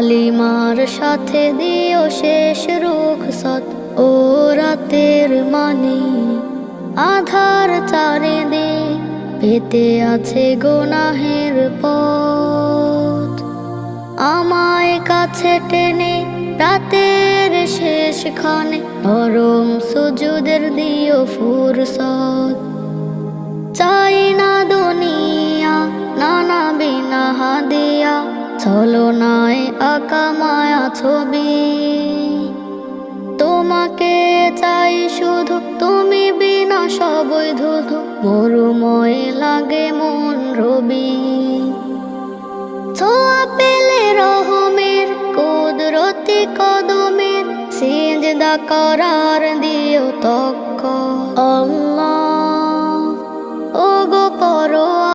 কালিমার সাথে দিও শেষ রুখসত ও রাতের মানে আধার চারিদিক পেতে আছে গুনাহের পথ আমায় কাছে টেনে রাতের শেষ ক্ষণে নরম সুজুদের দিও ফুরসত চাই না দুনিয়া নানা বিনা হাদিয়া ছলনায় আঁকা মায়া ছবি তোমাকে চাই শুধু তুমি বিনা সবই ধুধু মরুময় লাগে মন রবি ছোঁয়া পেলে রহমের কুদরতি কদমের সিজদা করার দিও তক্ক আল্লাহ